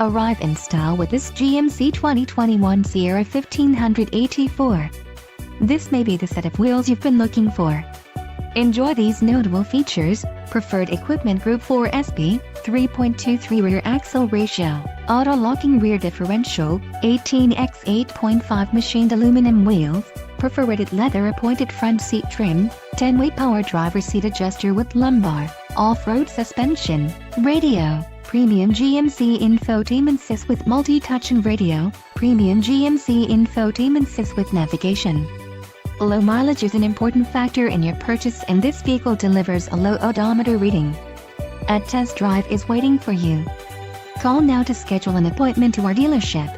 Arrive in style with this GMC 2021 Sierra 1500 AT4. This may be the set of wheels you've been looking for. Enjoy these notable features: preferred equipment group 4SP, 3.23 rear axle ratio, auto-locking rear differential, 18x8.5 machined aluminum wheels, perforated leather appointed front seat trim, 10-way power driver seat adjuster with lumbar, off-road suspension, radio, premium GMC infotainment system with multi-touching radio, premium GMC infotainment system with navigation. Low mileage is an important factor in your purchase, and this vehicle delivers a low odometer reading. A test drive is waiting for you. Call now to schedule an appointment to our dealership.